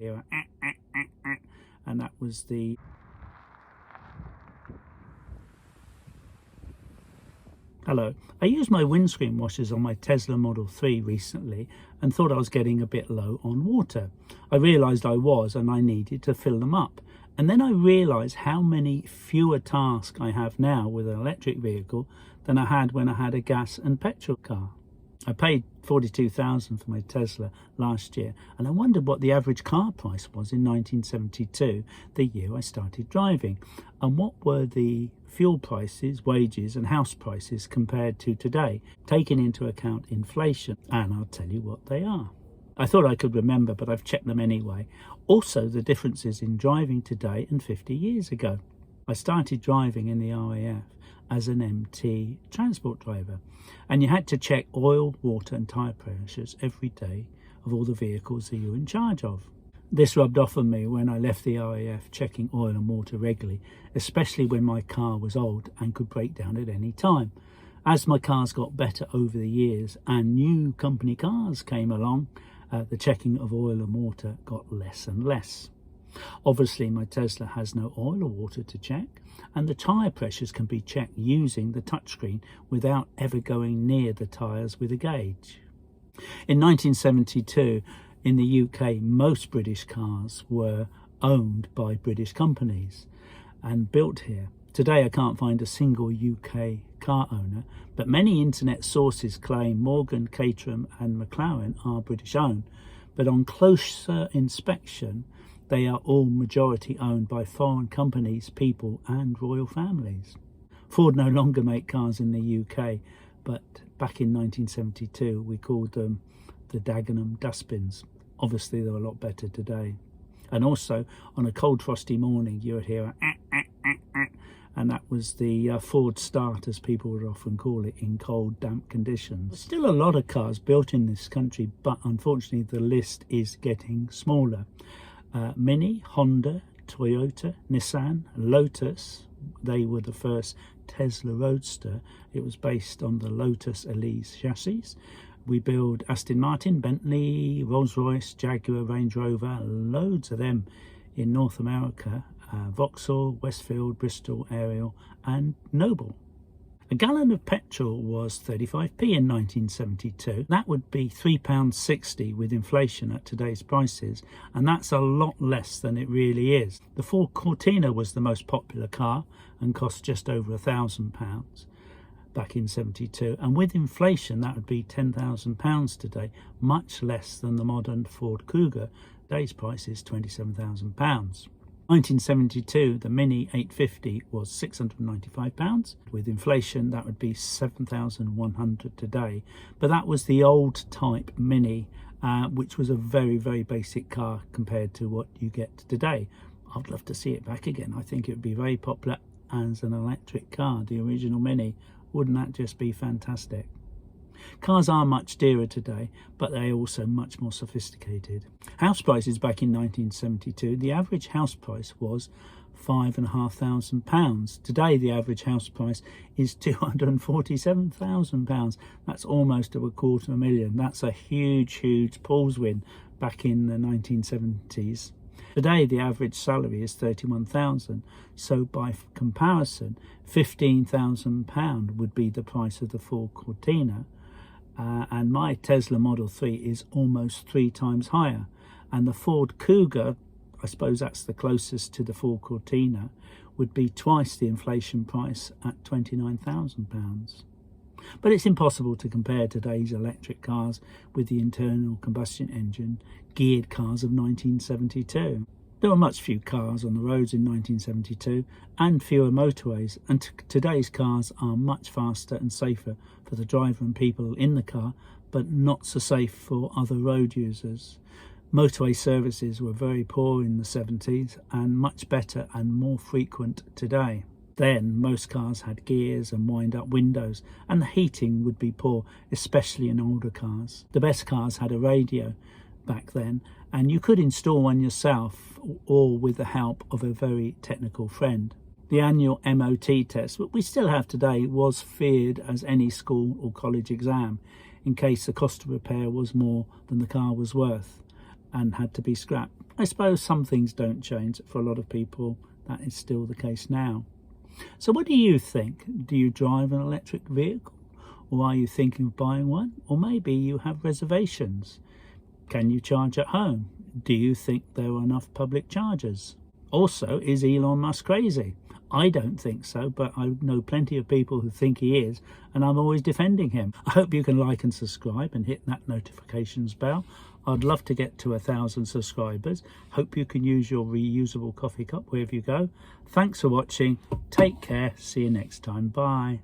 here, and that was the hello. I used my windscreen washers on my Tesla Model 3 recently and thought I was getting a bit low on water. I realised I was, and I needed to fill them up. And then I realised how many fewer tasks I have now with an electric vehicle than I had when I had a gas and petrol car. I paid $42,000 for my Tesla last year, and I wondered what the average car price was in 1972, the year I started driving, and what were the fuel prices, wages and house prices compared to today, taking into account inflation, and I'll tell you what they are. I thought I could remember, but I've checked them anyway. Also, the differences in driving today and 50 years ago. I started driving in the RAF as an MT transport driver, and you had to check oil, water and tyre pressures every day of all the vehicles that you were in charge of. This rubbed off on me when I left the RAF, checking oil and water regularly, especially when my car was old and could break down at any time. As my cars got better over the years and new company cars came along, the checking of oil and water got less and less. Obviously, my Tesla has no oil or water to check, and the tyre pressures can be checked using the touchscreen without ever going near the tyres with a gauge. In 1972, in the UK, most British cars were owned by British companies and built here. Today, I can't find a single UK car owner, but many internet sources claim Morgan, Caterham and McLaren are British owned, but on closer inspection, they are all majority owned by foreign companies, people and royal families. Ford no longer make cars in the UK, but back in 1972 we called them the Dagenham dustbins. Obviously they're a lot better today. And also on a cold frosty morning you would hear and that was the Ford start, as people would often call it, in cold damp conditions. There's still a lot of cars built in this country, but unfortunately the list is getting smaller. Mini, Honda, Toyota, Nissan, Lotus, they were the first Tesla Roadster. It was based on the Lotus Elise chassis. We build Aston Martin, Bentley, Rolls-Royce, Jaguar, Range Rover, loads of them in North America, Vauxhall, Westfield, Bristol, Ariel and Noble. A gallon of petrol was 35p in 1972. That would be £3.60 with inflation at today's prices, and that's a lot less than it really is. The Ford Cortina was the most popular car and cost just over £1,000 back in 72, and with inflation that would be £10,000 today, much less than the modern Ford Cougar. Today's price is £27,000. 1972, the Mini 850 was £695. With inflation, that would be £7,100 today. But that was the old type Mini, which was a very, very basic car compared to what you get today. I'd love to see it back again. I think it would be very popular as an electric car, the original Mini. Wouldn't that just be fantastic? Cars are much dearer today, but they're also much more sophisticated. House prices back in 1972, the average house price was £5,500. Today, the average house price is £247,000. That's almost $250,000. That's a huge, huge Paul's win back in the 1970s. Today, the average salary is £31,000. So by comparison, £15,000 would be the price of the Ford Cortina. And my Tesla Model 3 is almost 3 times higher. And the Ford Cougar, I suppose that's the closest to the Ford Cortina, would be twice the inflation price at £29,000. But it's impossible to compare today's electric cars with the internal combustion engine geared cars of 1972. There were much few cars on the roads in 1972 and fewer motorways, and today's cars are much faster and safer for the driver and people in the car, but not so safe for other road users. Motorway services were very poor in the 70s and much better and more frequent today. Then most cars had gears and wind-up windows, and the heating would be poor, especially in older cars. The best cars had a radio back then, and you could install one yourself or with the help of a very technical friend. The annual MOT test, which we still have today, was feared as any school or college exam in case the cost of repair was more than the car was worth. and had to be scrapped. I suppose some things don't change. For a lot of people, that is still the case now. So what do you think? Do you drive an electric vehicle? Or are you thinking of buying one? Or maybe you have reservations. Can you charge at home? Do you think there are enough public chargers? Also, is Elon Musk crazy? I don't think so, but I know plenty of people who think he is, and I'm always defending him. I hope you can like and subscribe and hit that notifications bell. I'd love to get to 1,000 subscribers. Hope you can use your reusable coffee cup wherever you go. Thanks for watching. Take care. See you next time. Bye.